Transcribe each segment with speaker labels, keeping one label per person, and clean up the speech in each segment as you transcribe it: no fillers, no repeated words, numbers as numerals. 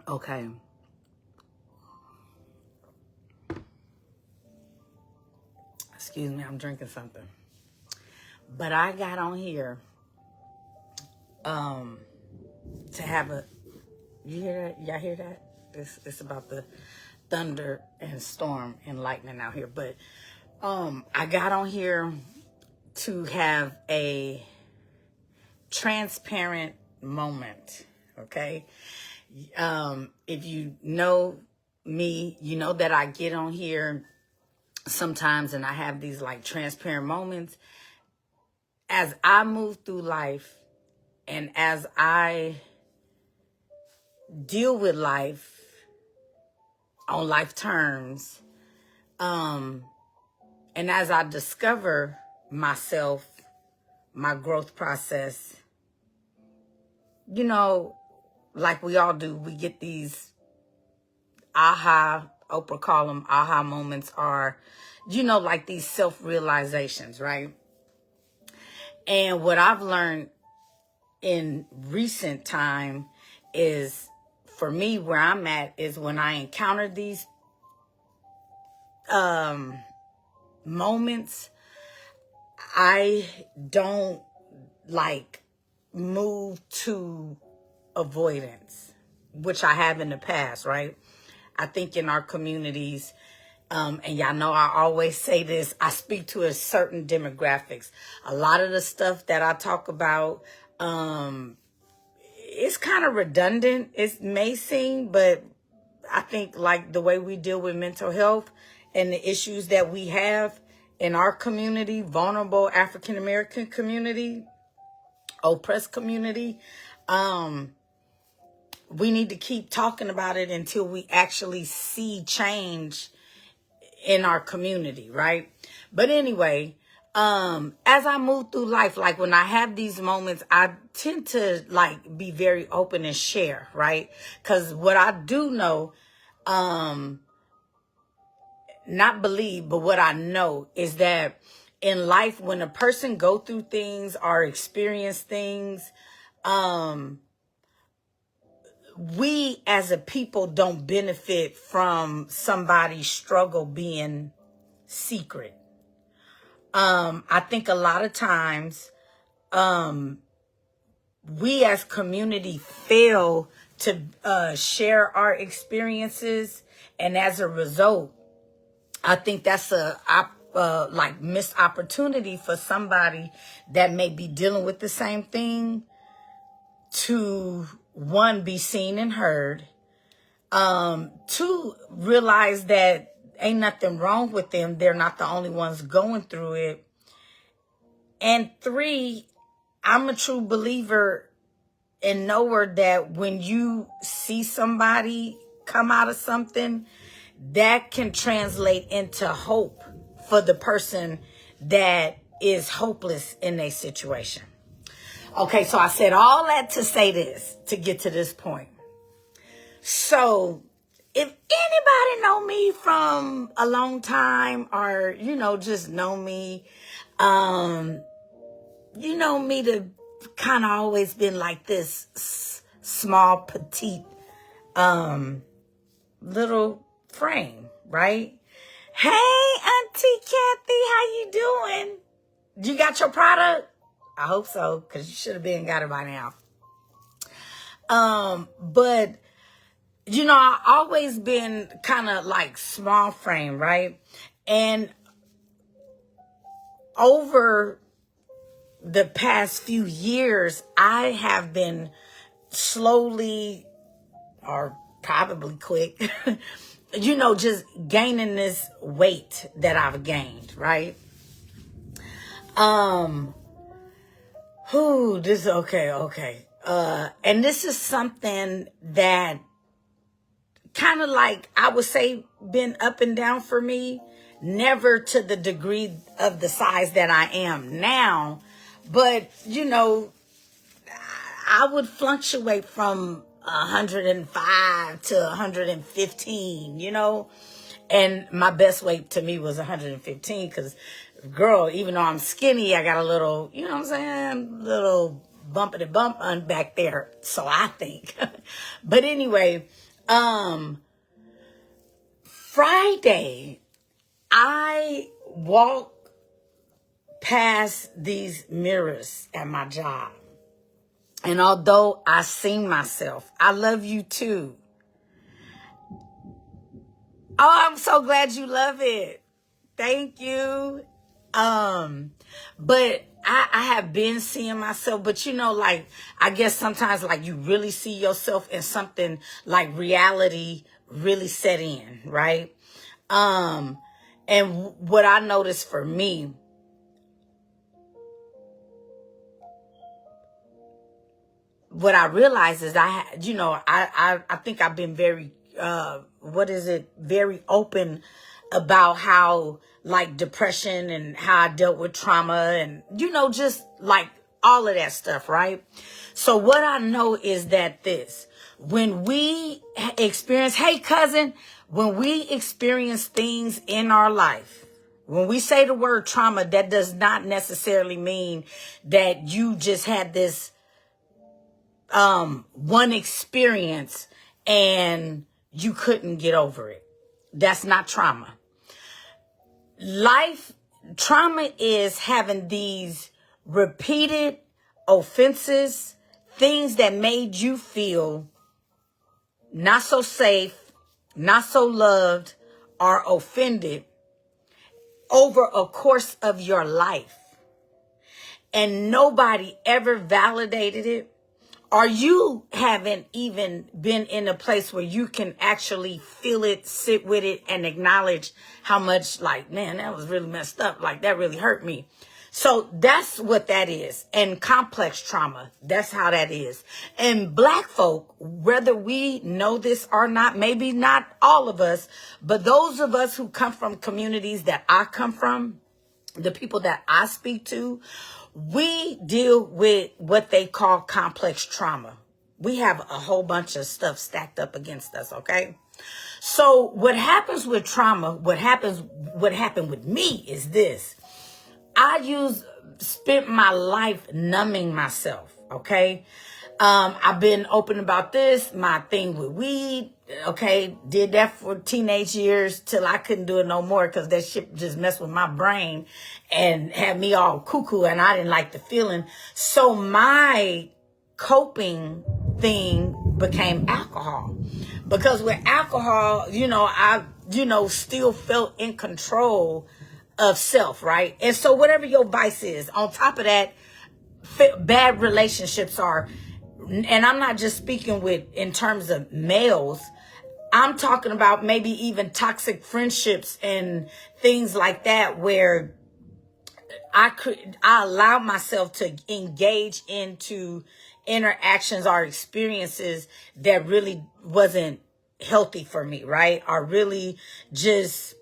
Speaker 1: Okay. Excuse me, I'm drinking something. But I got on here to have a, you hear that? Y'all hear that? It's about the thunder and storm and lightning out here. But I got on here to have a transparent moment, okay? If you know me, you know that I get on here sometimes and I have these like transparent moments. As I move through life and as I deal with life on life terms, and as I discover myself, my growth process, you know, like we all do, we get these Oprah call them aha moments, are, you know, like these self-realizations, right? And what I've learned in recent time is, for me, where I'm at is when I encounter these moments, I don't like move to avoidance, which I have in the past, right? I think in our communities, and y'all know I always say this, I speak to a certain demographics. A lot of the stuff that I talk about, it's kind of redundant. It may seem, but I think like the way we deal with mental health and the issues that we have in our community, vulnerable African-American community, oppressed community, we need to keep talking about it until we actually see change in our community, right? But anyway, as I move through life, like when I have these moments, I tend to like be very open and share, right? Because what I do know, not believe, but what I know is that in life, when a person go through things or experience things, we as a people don't benefit from somebody's struggle being secret. I think a lot of times, we as community fail to share our experiences, and as a result, I think that's a like missed opportunity for somebody that may be dealing with the same thing to, one, be seen and heard, two, realize that ain't nothing wrong with them. They're not the only ones going through it. And three, I'm a true believer and knower that when you see somebody come out of something, that can translate into hope for the person that is hopeless in a situation. Okay, so I said all that to say this, to get to this point. So if anybody know me from a long time, or, you know, just know me, you know me to kind of always been like this small, petite, little frame, right? Hey, Auntie Kathy, how you doing? You got your product? I hope so, because you should have been got it by now. But, you know, I always been kind of like small frame, right? And over the past few years, I have been slowly, or probably quick, you know, just gaining this weight that I've gained, right? Okay. And this is something that kind of like, I would say, been up and down for me, never to the degree of the size that I am now, but, you know, I would fluctuate from 105 to 115, you know, and my best weight to me was 115, because, girl, even though I'm skinny, I got a little, you know what I'm saying, little bumpity bump on back there, so I think. But anyway, Friday, I walked past these mirrors at my job. And although I seen myself, I love you too. Oh, I'm so glad you love it. Thank you. But I have been seeing myself, but you know, like, I guess sometimes like you really see yourself in something like reality really set in, right? And what I noticed for me, what I realized is I think I've been very, very open about how like depression and how I dealt with trauma and, just like all of that stuff, right? So what I know is that when we experience, hey cousin, when we experience things in our life, when we say the word trauma, that does not necessarily mean that you just had this one experience and you couldn't get over it. That's not trauma. Trauma is having these repeated offenses, things that made you feel not so safe, not so loved, or offended over a course of your life. And nobody ever validated it. Or you haven't even been in a place where you can actually feel it, sit with it, and acknowledge how much, like, man, that was really messed up. Like, that really hurt me. So that's what that is. And complex trauma, that's how that is. And Black folk, whether we know this or not, maybe not all of us, but those of us who come from communities that I come from, the people that I speak to, we deal with what they call complex trauma. We have a whole bunch of stuff stacked up against us, okay? So what happens with trauma, what happened with me is this. I spent my life numbing myself, okay? I've been open about this, my thing with weed, okay? Did that for teenage years till I couldn't do it no more because that shit just messed with my brain and had me all cuckoo and I didn't like the feeling. So my coping thing became alcohol. Because with alcohol, I still felt in control of self, right? And so whatever your vice is, on top of that, bad relationships are, and I'm not just speaking in terms of males, I'm talking about maybe even toxic friendships and things like that where I allow myself to engage into interactions or experiences that really wasn't healthy for me, right? Or really just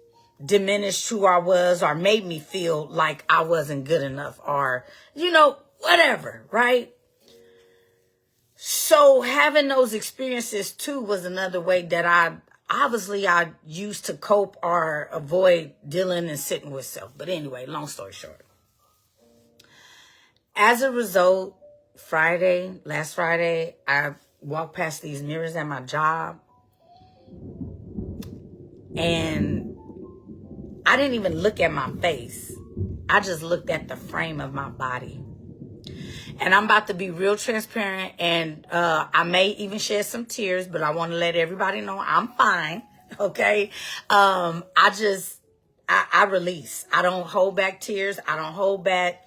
Speaker 1: diminished who I was or made me feel like I wasn't good enough or, whatever, right? So having those experiences too was another way that I used to cope or avoid dealing and sitting with self. But anyway, long story short. As a result, last Friday, I walked past these mirrors at my job and I didn't even look at my face. I just looked at the frame of my body. And I'm about to be real transparent and I may even shed some tears, but I want to let everybody know I'm fine, okay? I release. I don't hold back tears. I don't hold back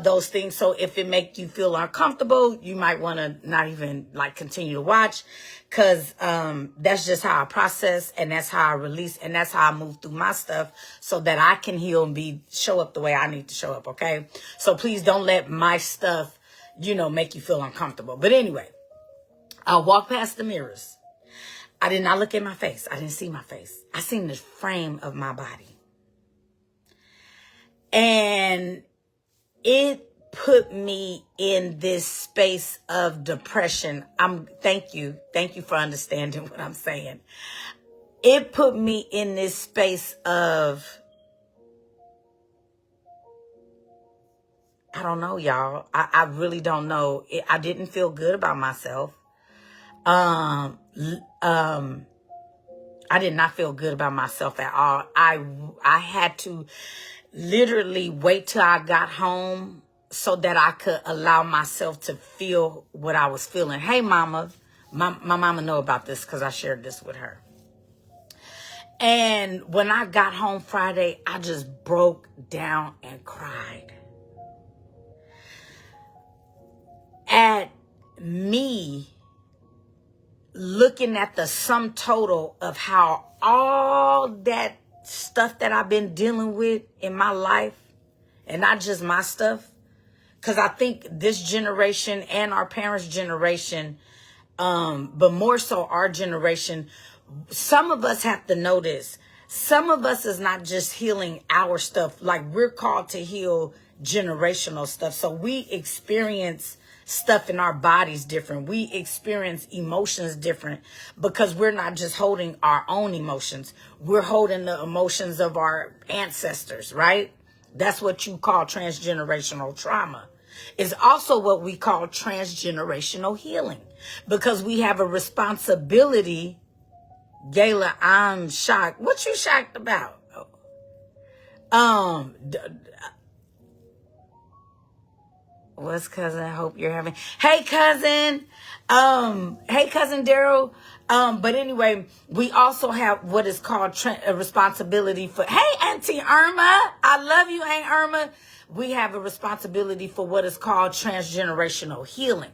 Speaker 1: those things. So if it make you feel uncomfortable, you might want to not even continue to watch because that's just how I process and that's how I release and that's how I move through my stuff so that I can heal and show up the way I need to show up, okay? So please don't let my stuff, make you feel uncomfortable. But anyway, I walked past the mirrors. I did not look at my face. I didn't see my face. I seen the frame of my body. And it put me in this space of depression. Thank you for understanding what I'm saying. It put me in this space of, I don't know, y'all. I really don't know. I didn't feel good about myself. I did not feel good about myself at all. I had to literally wait till I got home so that I could allow myself to feel what I was feeling. Hey, mama. My mama know about this because I shared this with her. And when I got home Friday, I just broke down and cried at me looking at the sum total of how all that stuff that I've been dealing with in my life, and not just my stuff, because I think this generation and our parents' generation, but more so our generation, some of us have to know this. Some of us is not just healing our stuff, like we're called to heal generational stuff. So we experience stuff in our bodies different. We experience emotions different because we're not just holding our own emotions. We're holding the emotions of our ancestors, right? That's what you call transgenerational trauma. It's also what we call transgenerational healing because we have a responsibility. Gayla, I'm shocked. What you shocked about? What's cousin? I hope you're having. Hey cousin. Hey cousin Daryl. But anyway, we also have what is called a responsibility for. Hey Auntie Irma, I love you, Aunt Irma. We have a responsibility for what is called transgenerational healing.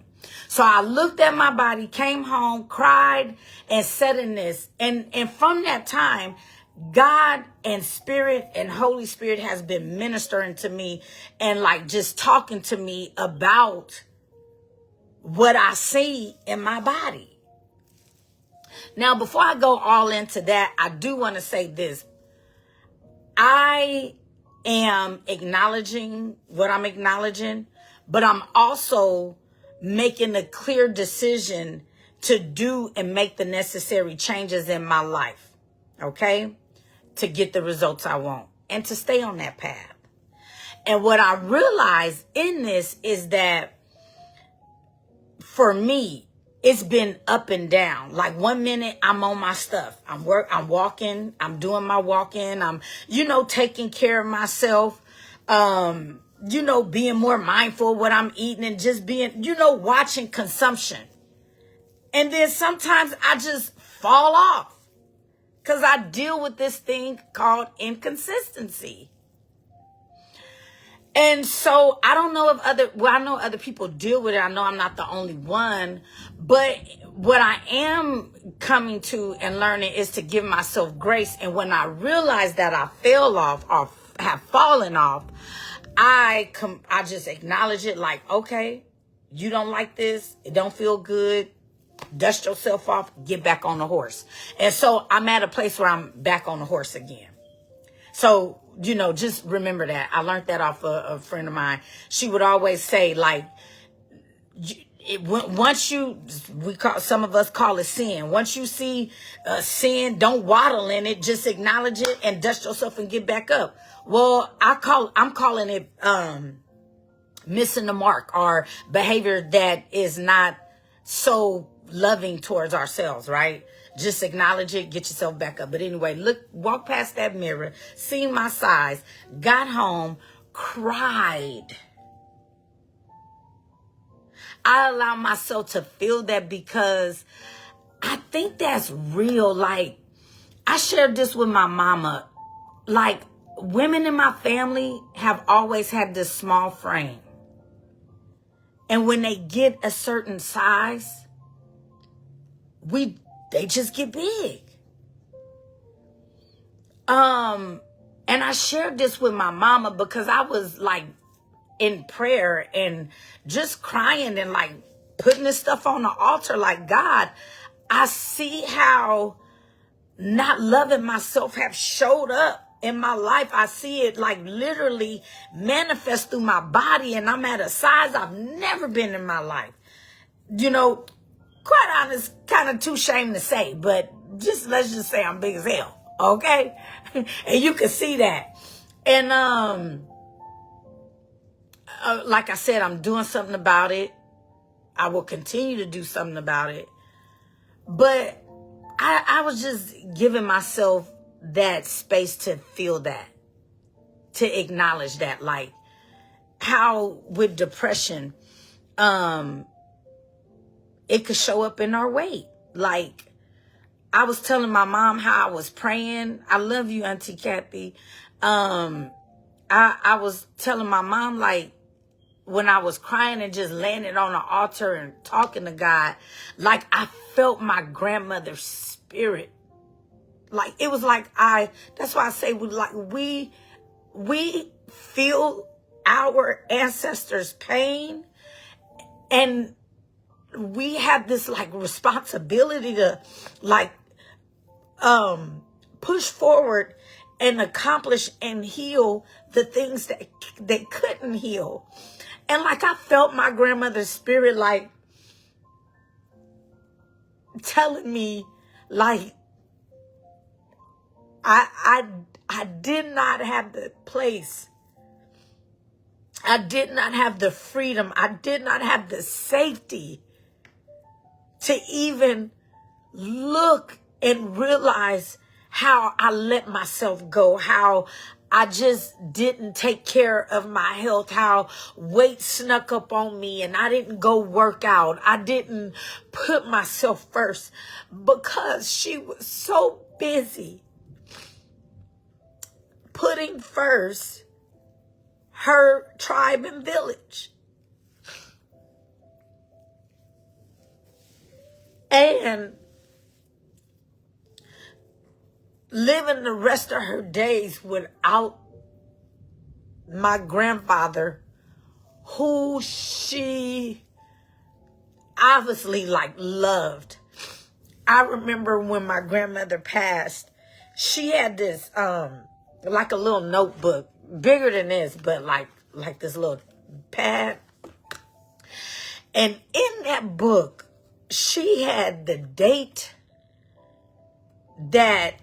Speaker 1: So I looked at my body, came home, cried, and said in this, and from that time, God and Spirit and Holy Spirit has been ministering to me and like just talking to me about what I see in my body. Now, before I go all into that, I do want to say this. I am acknowledging what I'm acknowledging, but I'm also making a clear decision to do and make the necessary changes in my life, okay, to get the results I want and to stay on that path. And what I realized in this is that for me, it's been up and down. Like 1 minute I'm on my stuff. I'm walking, I'm doing my walking, I'm, taking care of myself, being more mindful of what I'm eating and just being, watching consumption. And then sometimes I just fall off because I deal with this thing called inconsistency. And so I don't know if I know other people deal with it. I know I'm not the only one, but what I am coming to and learning is to give myself grace. And when I realize that I fell off or have fallen off, I just acknowledge it like, okay, you don't like this. It don't feel good. Dust yourself off, get back on the horse. And so I'm at a place where I'm back on the horse again. So, just remember that. I learned that off a friend of mine. She would always say, like, some of us call it sin. Once you see sin, don't waddle in it. Just acknowledge it and dust yourself and get back up. Well, I'm calling it missing the mark or behavior that is not so loving towards ourselves, right? Just acknowledge it, get yourself back up. But anyway, walk past that mirror, seen my size, got home, cried. I allow myself to feel that because I think that's real. Like, I shared this with my mama. Like, women in my family have always had this small frame. And when they get a certain size, they just get big. And I shared this with my mama because I was like in prayer and just crying and like putting this stuff on the altar. Like, God, I see how not loving myself have showed up in my life. I see it like literally manifest through my body, and I'm at a size I've never been in my life. Quite honest, kind of too ashamed to say, but let's just say I'm big as hell, okay? And you can see that. And like I said, I'm doing something about it. I will continue to do something about it. But I was just giving myself that space to feel that, to acknowledge that, like how with depression, it could show up in our weight. Like, I was telling my mom how I was praying. I love you, Auntie Kathy. I was telling my mom, like, when I was crying and just laying it on the altar and talking to God, like, I felt my grandmother's spirit. Like, it was like that's why I say we feel our ancestors' pain, and we have this like responsibility to like push forward and accomplish and heal the things that they couldn't heal. And like, I felt my grandmother's spirit like telling me, like, I did not have the place. I did not have the freedom. I did not have the safety to even look and realize how I let myself go, how I just didn't take care of my health, how weight snuck up on me and I didn't go work out. I didn't put myself first because she was so busy putting first her tribe and village. And living the rest of her days without my grandfather, who she obviously like loved. I remember when my grandmother passed, she had this like a little notebook, bigger than this, but like this little pad. And in that book, she had the date that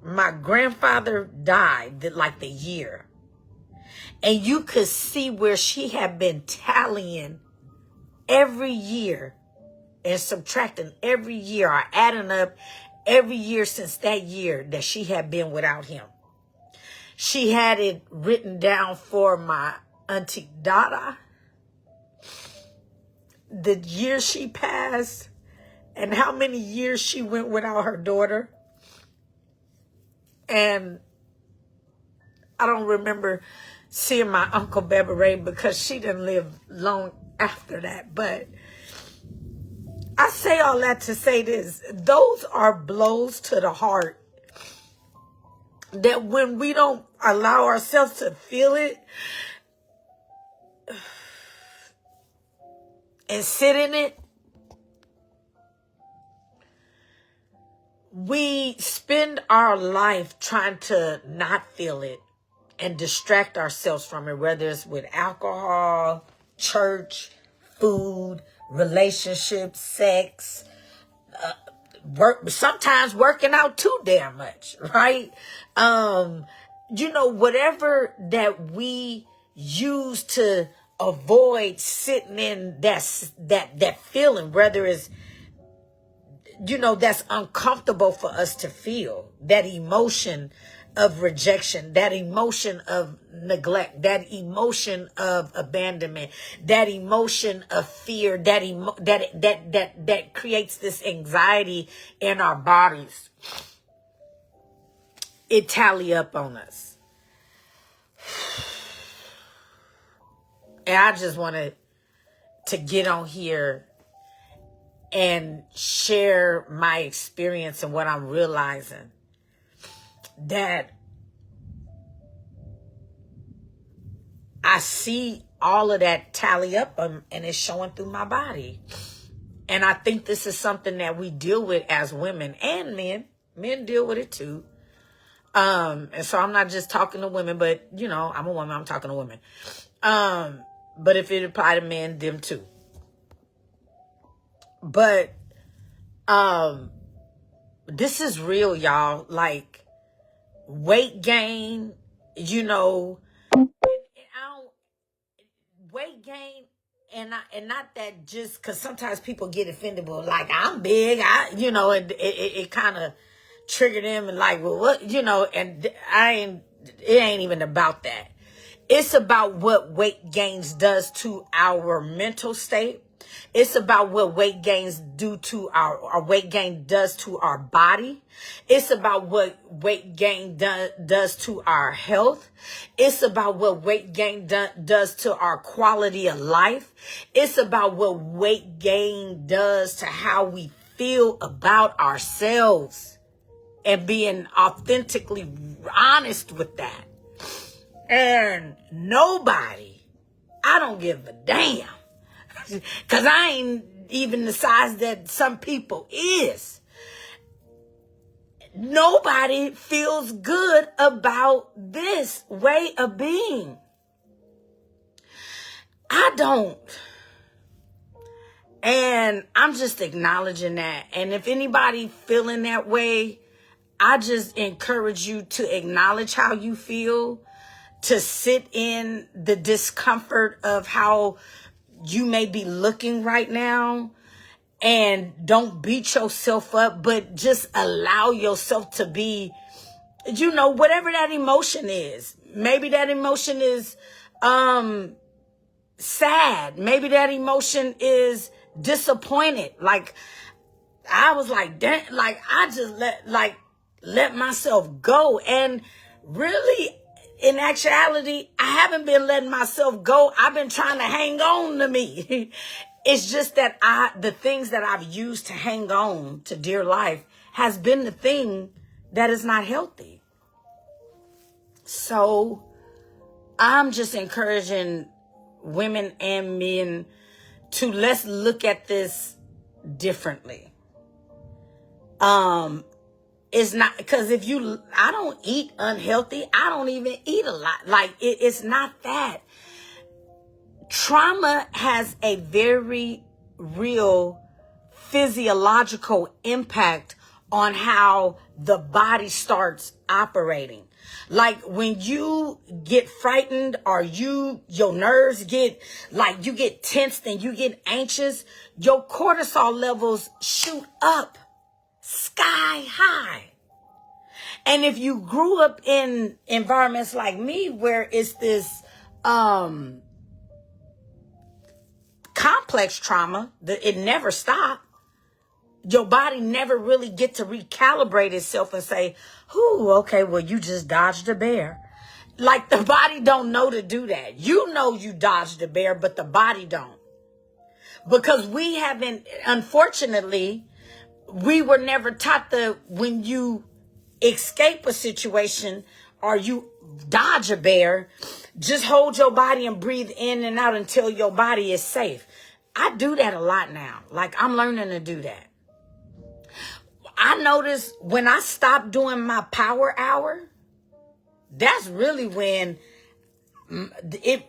Speaker 1: my grandfather died, like the year. And you could see where she had been tallying every year and subtracting every year, or adding up every year since that year that she had been without him. She had it written down for my Auntie Dada, the year she passed, and how many years she went without her daughter. And I don't remember seeing my Uncle Beverly because she didn't live long after that. But I say all that to say this. Those are blows to the heart that when we don't allow ourselves to feel it and sit in it, we spend our life trying to not feel it and distract ourselves from it, whether it's with alcohol, church, food, relationships, sex, work, sometimes working out too damn much, right? Whatever that we use to avoid sitting in that feeling, whether it's, that's uncomfortable for us to feel, that emotion of rejection, that emotion of neglect, that emotion of abandonment, that emotion of fear, that creates this anxiety in our bodies. It tally up on us. And I just wanted to get on here and share my experience and what I'm realizing, that I see all of that tally up and it's showing through my body. And I think this is something that we deal with as women and men. Men deal with it too. And so I'm not just talking to women, but I'm a woman, I'm talking to women. But if it apply to men, them too. But this is real, y'all. Like, weight gain, weight gain and not that just because sometimes people get offended, but like I'm big, it kind of triggered them and like, well, what, and it ain't even about that. It's about what weight gains does to our mental state. It's about what weight gains do to our weight gain does to our body. It's about what weight gain does to our health. It's about what weight gain does to our quality of life. It's about what weight gain does to how we feel about ourselves and being authentically honest with that. And nobody, I don't give a damn. Because I ain't even the size that some people is. Nobody feels good about this way of being. I don't. And I'm just acknowledging that. And if anybody feeling that way, I just encourage you to acknowledge how you feel, to sit in the discomfort of how you may be looking right now, and don't beat yourself up, but just allow yourself to be, whatever that emotion is. Maybe that emotion is sad. Maybe that emotion is disappointed. Like I was like, damn, like I just let myself go. And really, in actuality, I haven't been letting myself go. I've been trying to hang on to me. It's just that the things that I've used to hang on to dear life has been the thing that is not healthy. So I'm just encouraging women and men to let's look at this differently. It's not because I don't eat unhealthy. I don't even eat a lot. Like it's not that. Trauma has a very real physiological impact on how the body starts operating. Like when you get frightened or your nerves get like you get tensed and you get anxious, your cortisol levels shoot up sky high. And if you grew up in environments like me where it's this complex trauma that it never stopped, your body never really get to recalibrate itself and say, okay, well, you just dodged a bear. Like the body don't know to do that. You know you dodged a bear, but the body don't. Because we haven't, unfortunately, we were never taught that when you escape a situation or you dodge a bear, just hold your body and breathe in and out until your body is safe. I do that a lot now. Like I'm learning to do that. I notice when I stop doing my power hour, that's really when this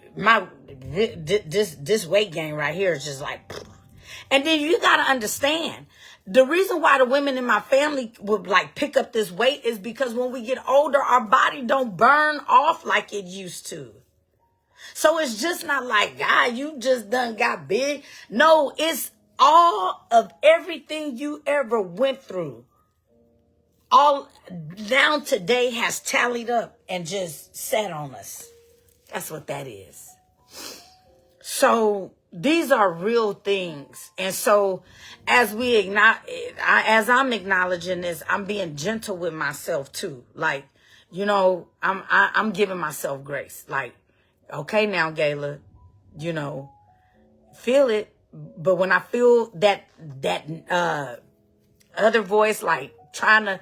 Speaker 1: weight gain right here is just like, and then you got to understand the reason why the women in my family would like pick up this weight is because when we get older, our body don't burn off like it used to. So it's just not like, God, you just done got big. No, it's all of everything you ever went through. All down today has tallied up and just sat on us. That's what that is. So these are real things. And so as I'm acknowledging this, I'm being gentle with myself too. Like, I'm giving myself grace. Like, okay, now, Gayla, feel it. But when I feel that other voice, like trying to,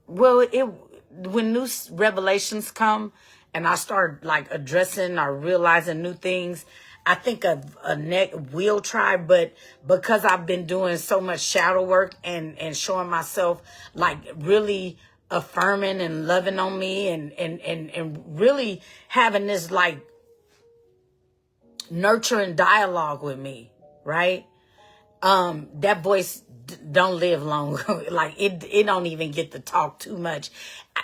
Speaker 1: when new revelations come and I start like addressing or realizing new things, I think of a neck will try, but because I've been doing so much shadow work and showing myself like really affirming and loving on me and really having this like nurturing dialogue with me, right? that voice don't live long. Like it don't even get to talk too much.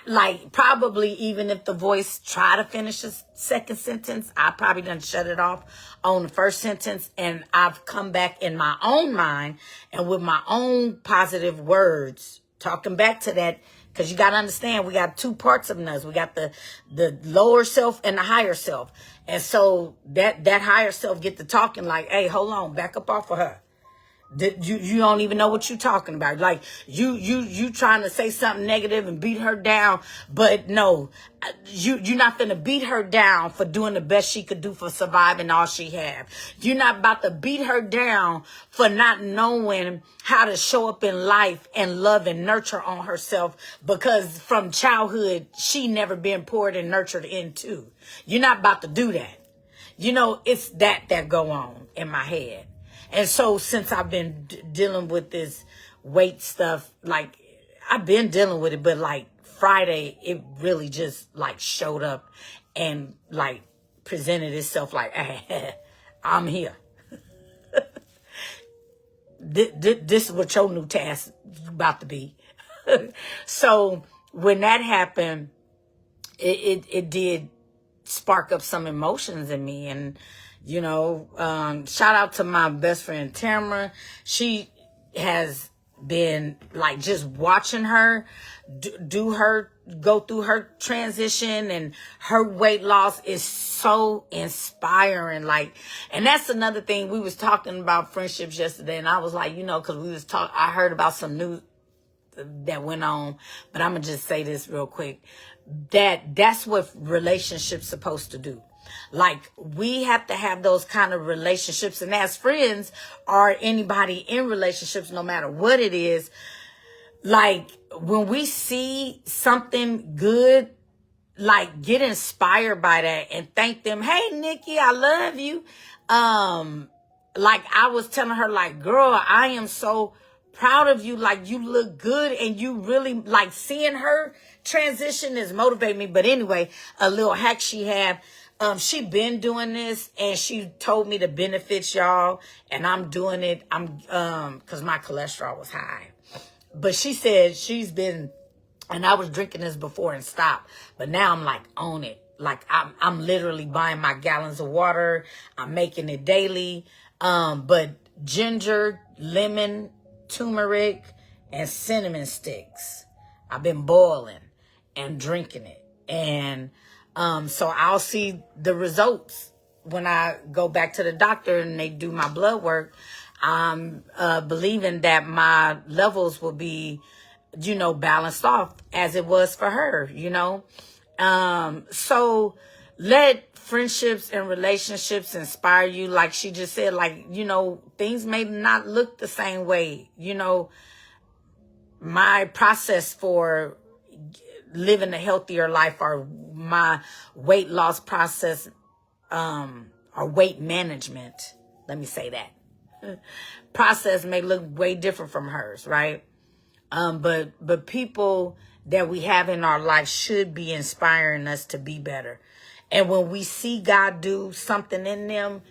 Speaker 1: Like probably even if the voice try to finish a second sentence, I probably done shut it off on the first sentence, and I've come back in my own mind and with my own positive words, talking back to that. Because you got to understand, we got two parts of us. We got the lower self and the higher self. And so that higher self get to talking like, hey, hold on, back up off of her. You don't even know what you're talking about. Like you trying to say something negative and beat her down, but no, you're not gonna beat her down for doing the best she could do for surviving all she have. You're not about to beat her down for not knowing how to show up in life and love and nurture on herself, because from childhood she never been poured and nurtured into. You're not about to do that. You know, it's that go on in my head. And so since I've been dealing with this weight stuff, like I've been dealing with it, but like Friday, it really just like showed up and like presented itself like, hey, I'm here. This is what your new task is about to be. So when that happened, it did spark up some emotions in me. And you know, shout out to my best friend Tamara. She has been like just watching her go through her transition, and her weight loss is so inspiring. Like, and that's another thing. We was talking about friendships yesterday, and I was like, you know, because I heard about some news that went on, but I'm gonna just say this real quick. That's what relationships supposed to do. Like, we have to have those kind of relationships, and as friends or anybody in relationships, no matter what it is, like when we see something good, like get inspired by that and thank them. Hey, Nikki, I love you. Like I was telling her, like, girl, I am so proud of you. Like, you look good, and you really like seeing her transition is motivating me. But anyway, a little hack she had. She been doing this, and she told me the benefits, y'all, and I'm doing it. Cause my cholesterol was high, but she said she's been, and I was drinking this before and stopped, but now I'm like on it. Like I'm literally buying my gallons of water. I'm making it daily. But ginger, lemon, turmeric, and cinnamon sticks, I've been boiling and drinking it. And so I'll see the results when I go back to the doctor and they do my blood work. I'm believing that my levels will be, you know, balanced off as it was for her, you know. So let friendships and relationships inspire you. Like she just said, like, you know, things may not look the same way. You know, my process for living a healthier life, or my weight loss process, or weight management, let me say that, process may look way different from hers, right? But people that we have in our life should be inspiring us to be better. And when we see God do something in them,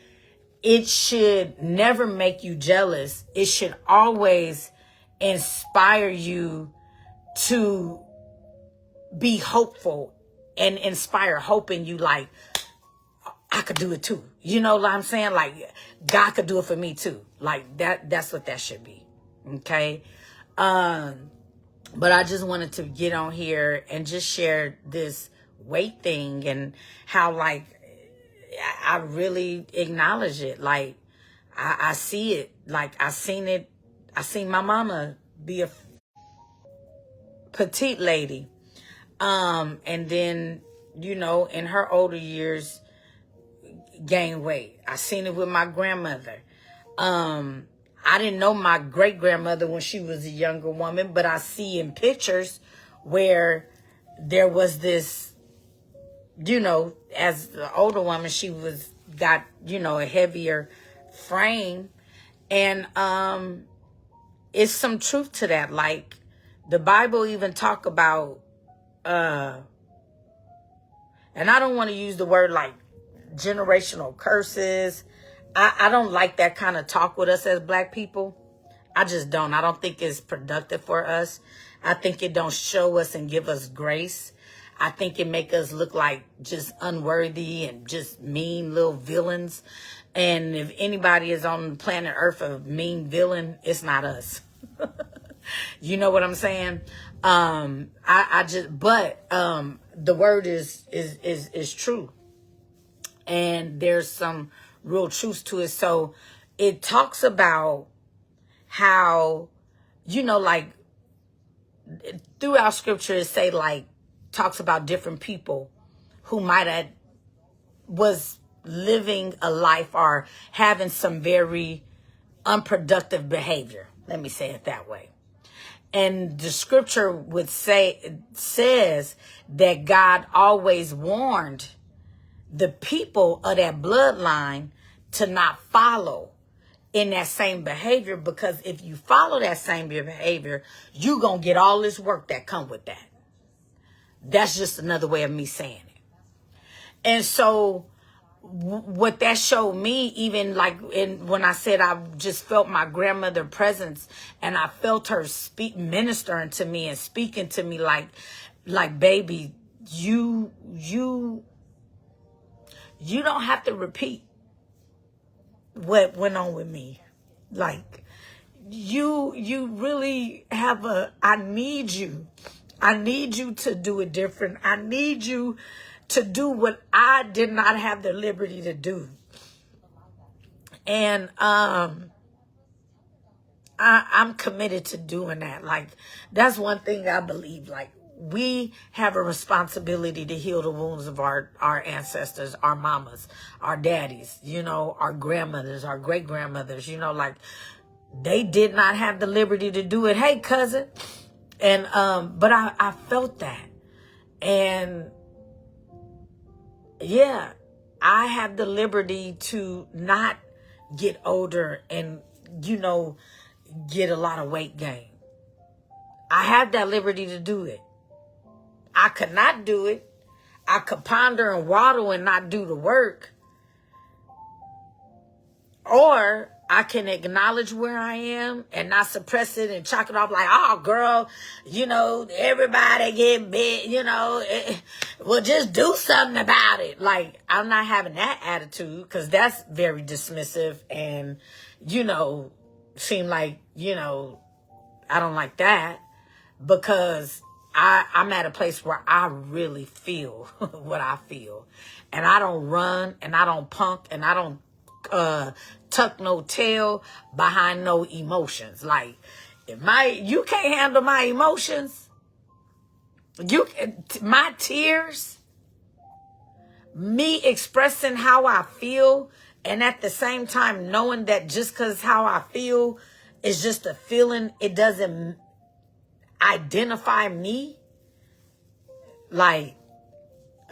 Speaker 1: it should never make you jealous. It should always inspire you to be hopeful and inspire hope in you. Like, I could do it too. You know what I'm saying? Like, God could do it for me too. Like that's what that should be. Okay. But I just wanted to get on here and just share this weight thing, and how, like, I really acknowledge it. Like, I see it. Like, I seen my mama be a petite lady. And then, you know, in her older years, gain weight. I seen it with my grandmother. I didn't know my great-grandmother when she was a younger woman, but I see in pictures where there was this, you know, as the older woman, she got, you know, a heavier frame. And it's some truth to that. Like, the Bible even talk about, and I don't want to use the word like generational curses. I don't like that kind of talk with us as black people. I just don't. I don't think it's productive for us. I think it don't show us and give us grace. I think it make us look like just unworthy and just mean little villains. And if anybody is on planet Earth a mean villain, it's not us. You know what I'm saying? The word is true. And there's some real truth to it. So it talks about how, like throughout scripture, it say like, talks about different people who might have was living a life or having some very unproductive behavior. Let me say it that way. And the scripture says that God always warned the people of that bloodline to not follow in that same behavior, because if you follow that same behavior, you're going to get all this work that come with that. That's just another way of me saying it. And so what that showed me, even like when I said I just felt my grandmother presence, and I felt her ministering to me and speaking to me like baby, you don't have to repeat what went on with me. Like you really have I need you to do it different. I need you to do what I did not have the liberty to do. And I'm committed to doing that. Like, that's one thing I believe. Like, we have a responsibility to heal the wounds of our ancestors, our mamas, our daddies, our grandmothers, our great grandmothers, like they did not have the liberty to do it. Hey, cousin. And, but I felt that. And yeah, I have the liberty to not get older and, get a lot of weight gain. I have that liberty to do it. I could not do it. I could ponder and waddle and not do the work. Or I can acknowledge where I am and not suppress it and chalk it off like, oh, girl, everybody get big, well, just do something about it. Like, I'm not having that attitude, because that's very dismissive and, seem like, I don't like that, because I'm at a place where I really feel what I feel. And I don't run and I don't punk and I don't tuck no tail behind no emotions. Like, if you can't handle my emotions, my tears, me expressing how I feel, and at the same time knowing that just because how I feel is just a feeling, it doesn't identify me. Like,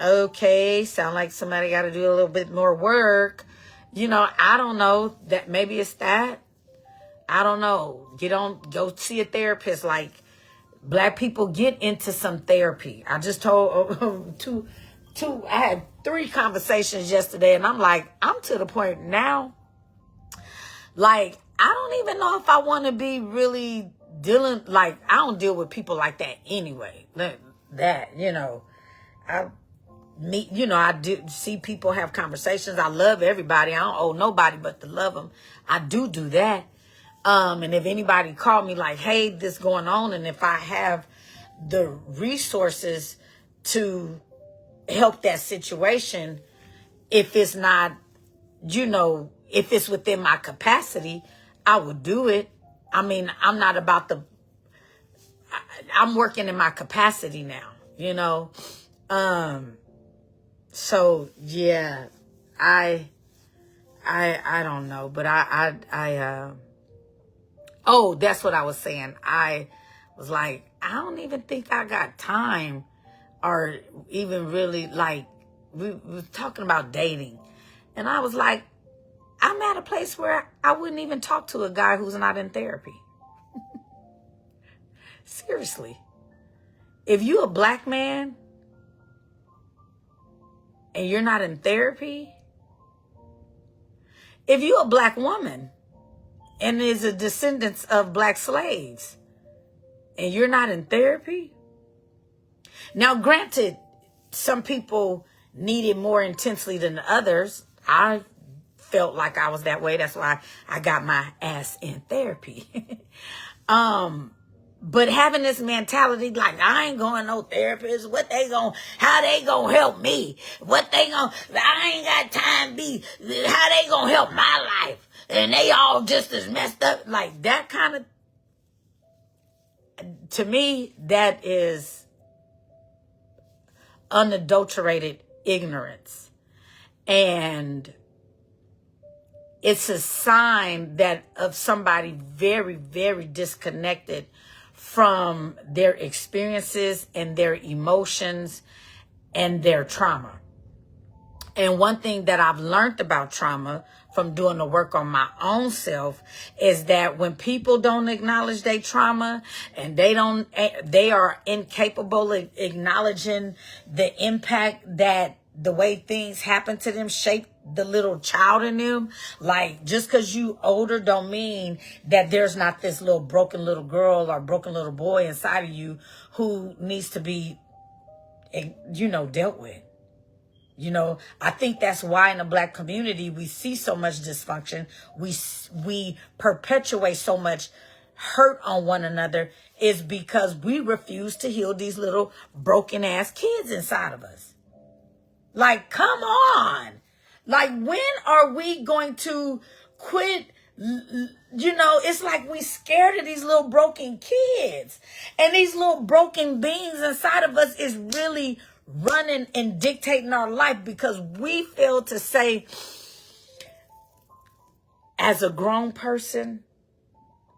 Speaker 1: okay, sound like somebody got to do a little bit more work. I don't know, that maybe it's that. I don't know. Go see a therapist. Like, black people get into some therapy. I just told I had 3 conversations yesterday, and I'm like, I'm to the point now. Like, I don't even know if I want to be really dealing, like, I don't deal with people like that anyway. I do see people have conversations. I love everybody. I don't owe nobody but to love them. I do that. And if anybody called me like, hey, this going on, and if I have the resources to help that situation, if it's not, if it's within my capacity, I would do it. I mean, I'm not about I'm working in my capacity now, So yeah, I don't know, but oh, that's what I was saying. I was like, I don't even think I got time, or even really, like, we were talking about dating, and I was like, I'm at a place where I wouldn't even talk to a guy who's not in therapy. Seriously. If you a black man and you're not in therapy, If you're a black woman and is a descendant of black slaves and you're not in therapy, now granted, some people need it more intensely than others. I felt like I was that way. That's why I got my ass in therapy. But having this mentality, like, I ain't going no therapist. How they gonna help me? I ain't got time to be, how they gonna help my life? And they all just as messed up. Like, that kind of, to me, that is unadulterated ignorance. And it's a sign that of somebody very, very disconnected from their experiences and their emotions and their trauma. And one thing that I've learned about trauma from doing the work on my own self is that when people don't acknowledge their trauma and they are incapable of acknowledging the impact that the way things happen to them shape the little child in them. Like, just because you older don't mean that there's not this little broken little girl or broken little boy inside of you who needs to be, dealt with. I think that's why in the black community we see so much dysfunction. We perpetuate so much hurt on one another, is because we refuse to heal these little broken ass kids inside of us. Like, come on. Like, when are we going to quit? It's like we scared of these little broken kids. And these little broken beings inside of us is really running and dictating our life, because we fail to say, as a grown person,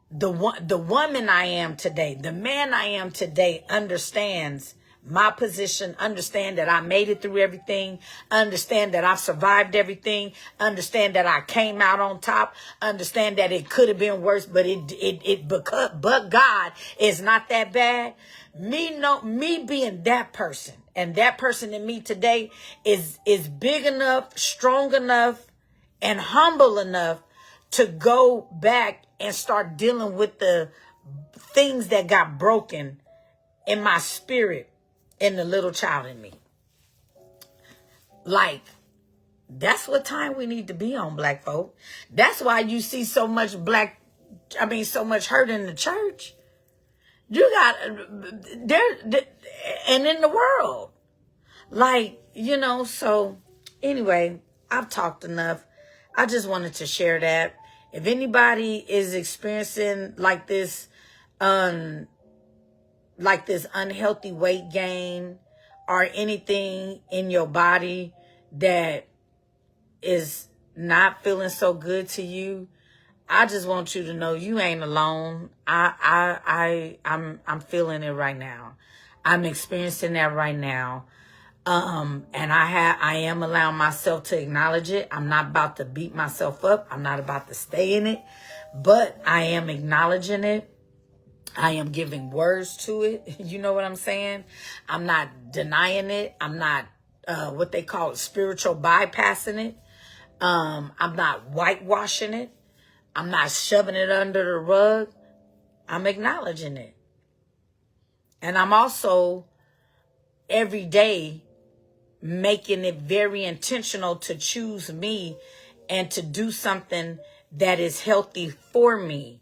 Speaker 1: the woman I am today, the man I am today understands my position, understand that I made it through everything, understand that I've survived everything, understand that I came out on top, understand that it could have been worse, but but God is not that bad. Me being that person, and that person in me today is big enough, strong enough, and humble enough to go back and start dealing with the things that got broken in my spirit, in the little child in me. Like, that's what time we need to be on, black folk. That's why you see so much so much hurt in the church. You got, and in the world. Like, so anyway, I've talked enough. I just wanted to share that. If anybody is experiencing like this unhealthy weight gain or anything in your body that is not feeling so good to you, I just want you to know you ain't alone. I'm feeling it right now. I'm experiencing that right now. And I am allowing myself to acknowledge it. I'm not about to beat myself up. I'm not about to stay in it, but I am acknowledging it. I am giving words to it. You know what I'm saying? I'm not denying it. I'm not, what they call spiritual bypassing it. I'm not whitewashing it. I'm not shoving it under the rug. I'm acknowledging it. And I'm also every day making it very intentional to choose me and to do something that is healthy for me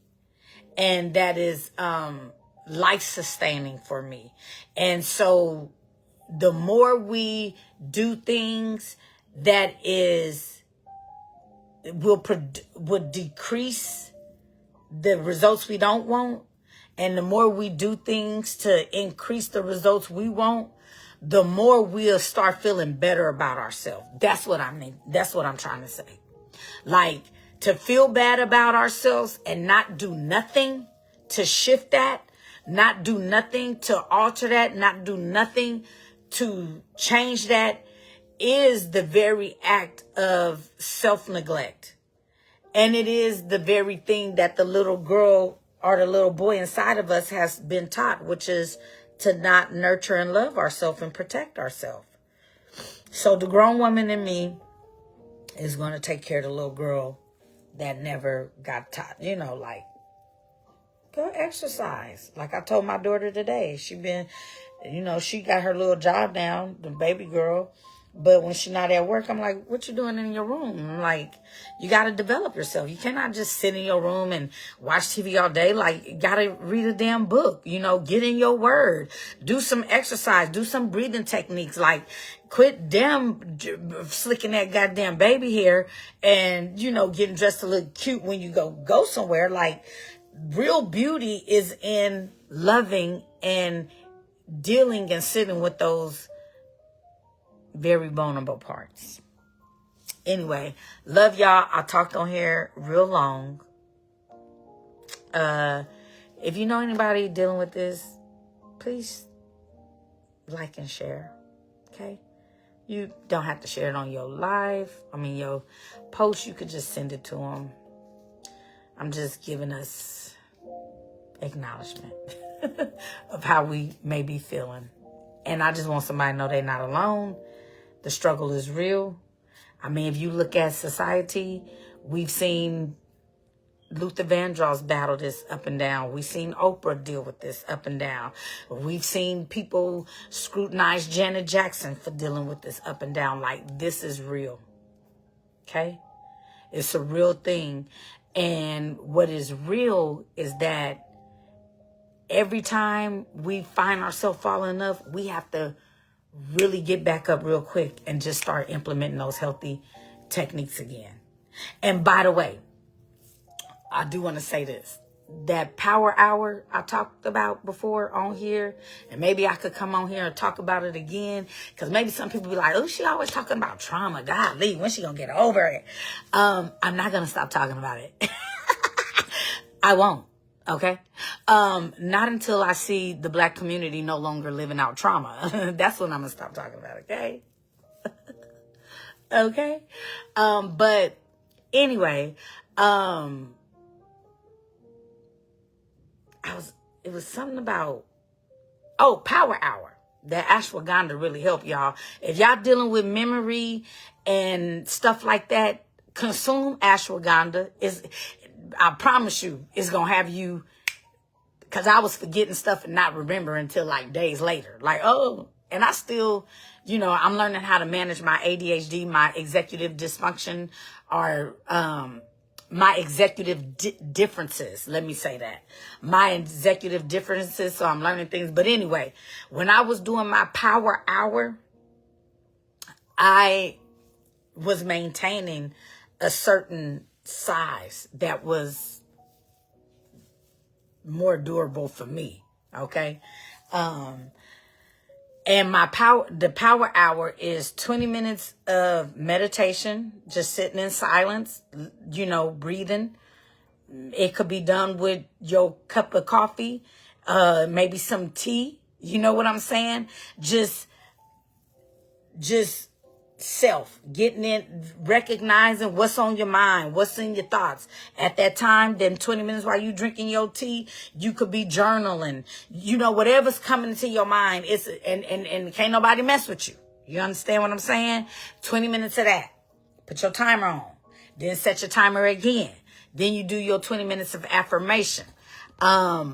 Speaker 1: and that is life sustaining for me. And so the more we do things that would decrease the results we don't want, and the more we do things to increase the results we want, the more we'll start feeling better about ourselves. That's what I mean. That's what I'm trying to say. Like, to feel bad about ourselves and not do nothing to shift that, not do nothing to alter that, not do nothing to change that, is the very act of self-neglect. And it is the very thing that the little girl or the little boy inside of us has been taught, which is to not nurture and love ourselves and protect ourselves. So the grown woman in me is going to take care of the little girl that never got taught, you know, like, go exercise. Like I told my daughter today, she got her little job down, the baby girl. But when she's not at work, I'm like, what you doing in your room? I'm like, you got to develop yourself. You cannot just sit in your room and watch TV all day. Like, you got to read a damn book, get in your word, do some exercise, do some breathing techniques. Like, quit slicking that goddamn baby hair and, getting dressed to look cute when you go somewhere. Like, real beauty is in loving and dealing and sitting with those very vulnerable parts. Anyway, love y'all. I talked on here real long. If you know anybody dealing with this, please like and share. Okay? You don't have to share it on your your post. You could just send it to them. I'm just giving us acknowledgement of how we may be feeling. And I just want somebody to know they're not alone. The struggle is real. I mean, if you look at society, we've seen Luther Vandross battle this up and down. We've seen Oprah deal with this up and down. We've seen people scrutinize Janet Jackson for dealing with this up and down. Like, this is real. Okay? It's a real thing. And what is real is that every time we find ourselves falling enough, we have to really get back up real quick and just start implementing those healthy techniques again. And by the way, I do want to say this. That power hour I talked about before on here, and maybe I could come on here and talk about it again, because maybe some people be like, oh, she always talking about trauma. Golly, when she gonna get over it? I'm not gonna stop talking about it. I won't. Okay? Not until I see the Black community no longer living out trauma. That's when I'm gonna stop talking about it, okay? Okay? But anyway, it was something about, power hour. That ashwagandha really helped y'all. If y'all dealing with memory and stuff like that, consume ashwagandha. I promise you, it's going to have you, because I was forgetting stuff and not remembering until like days later. Like, and I still, I'm learning how to manage my ADHD, my executive dysfunction, or my executive differences. Let me say that. My executive differences, so I'm learning things. But anyway, when I was doing my power hour, I was maintaining a certain size that was more durable for me. Okay. And the power hour is 20 minutes of meditation, just sitting in silence, breathing. It could be done with your cup of coffee, maybe some tea. You know what I'm saying? Just self, getting in, recognizing what's on your mind, what's in your thoughts. At that time, then 20 minutes while you drinking your tea, you could be journaling. Whatever's coming into your mind, and can't nobody mess with you. You understand what I'm saying? 20 minutes of that. Put your timer on. Then set your timer again. Then you do your 20 minutes of affirmation. I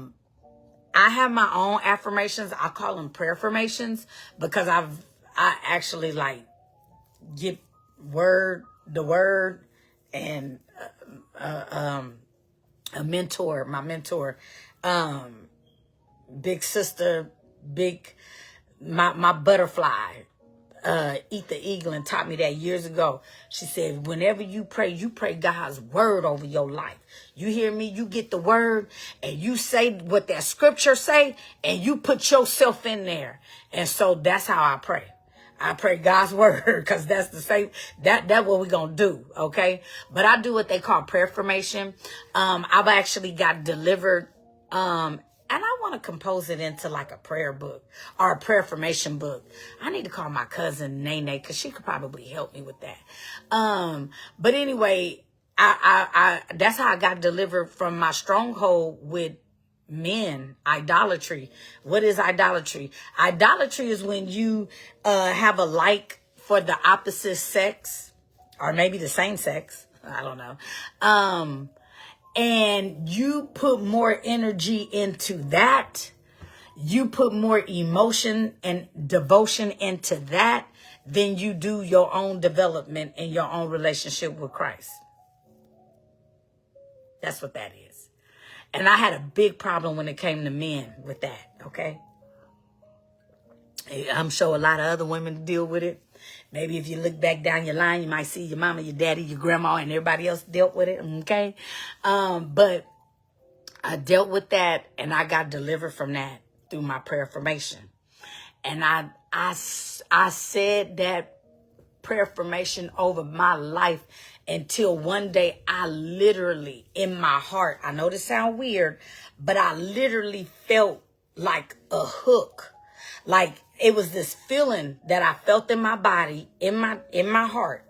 Speaker 1: have my own affirmations. I call them prayer affirmations, because I actually get the word, and my mentor, big sister, my butterfly, Eat the Eagle, and taught me that years ago. She said, whenever you pray God's word over your life. You hear me? You get the word and you say what that scripture say, and you put yourself in there. And so that's how I pray. I pray God's word, because that's the same. That's what we're going to do. Okay. But I do what they call prayer formation. I've actually got delivered, and I want to compose it into like a prayer book or a prayer formation book. I need to call my cousin Nene, because she could probably help me with that. But anyway, I that's how I got delivered from my stronghold with men. Idolatry. What is idolatry? Idolatry is when you have a like for the opposite sex, or maybe the same sex. I don't know. And you put more energy into that. You put more emotion and devotion into that than you do your own development and your own relationship with Christ. That's what that is. And I had a big problem when it came to men with that, okay? I'm sure a lot of other women deal with it. Maybe if you look back down your line, you might see your mama, your daddy, your grandma, and everybody else dealt with it, okay? But I dealt with that, and I got delivered from that through my prayer formation. And I said that prayer formation over my life until one day I literally, in my heart, I know this sounds weird, but I literally felt like a hook. Like it was this feeling that I felt in my body, in my heart.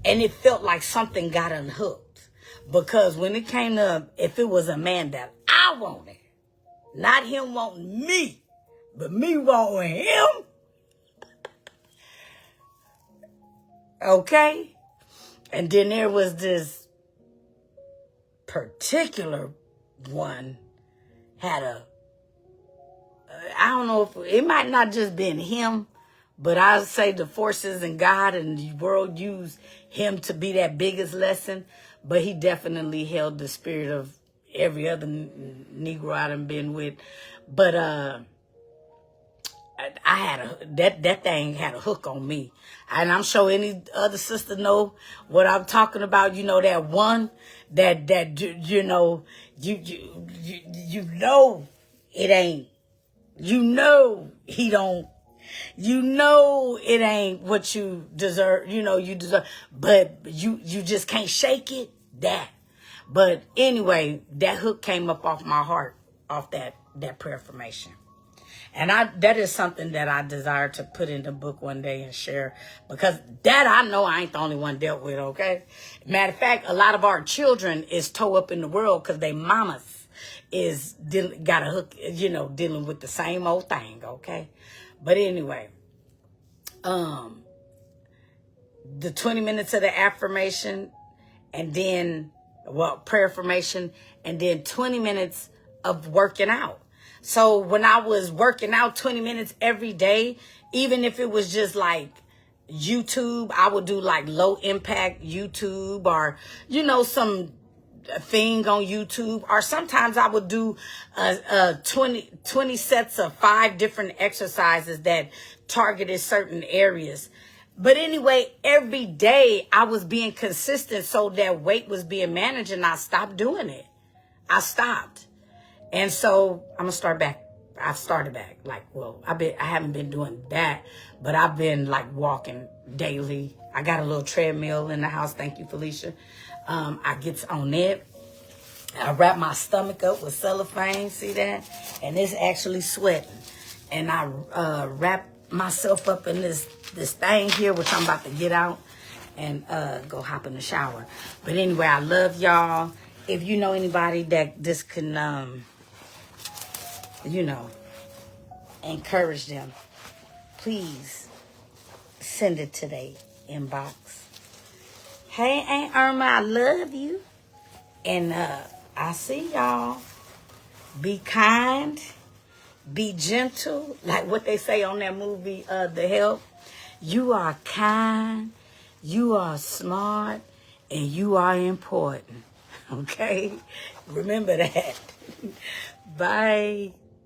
Speaker 1: And it felt like something got unhooked. Because when it came to, if it was a man that I wanted, not him wanting me, but me wanting him, okay? And then there was this particular one had I don't know if it might not just been him, but I say the forces and God and the world used him to be that biggest lesson. But he definitely held the spirit of every other Negro I done been with. But I had that thing had a hook on me. And I'm sure any other sister know what I'm talking about. You know, that one that you know, you know it ain't. You know he don't. You know it ain't what you deserve. You know you deserve, but you just can't shake it. That. But anyway, that hook came up off my heart, off that prayer formation. And that is something that I desire to put in the book one day and share, because that I know I ain't the only one dealt with, okay? Matter of fact, a lot of our children is toe up in the world because they mamas got a hook, you know, dealing with the same old thing, okay? But anyway, the 20 minutes of the affirmation, and then, prayer formation, and then 20 minutes of working out. So when I was working out 20 minutes every day, even if it was just like YouTube, I would do like low impact YouTube, or, you know, some thing on YouTube, or sometimes I would do 20 sets of 5 different exercises that targeted certain areas. But anyway, every day I was being consistent, so that weight was being managed, and I stopped doing it. I stopped. And so I'm gonna start back. I started back. Like, well, I haven't been doing that, but I've been like walking daily. I got a little treadmill in the house. Thank you, Felicia. I get on it. I wrap my stomach up with cellophane. See that? And it's actually sweating. And I wrap myself up in this thing here, which I'm about to get out and go hop in the shower. But anyway, I love y'all. If you know anybody that this can, you know, encourage them, please send it to their inbox. Hey, Aunt Irma, I love you. And I see y'all. Be kind. Be gentle. Like what they say on that movie, The Help. You are kind. You are smart. And you are important. Okay? Remember that. Bye.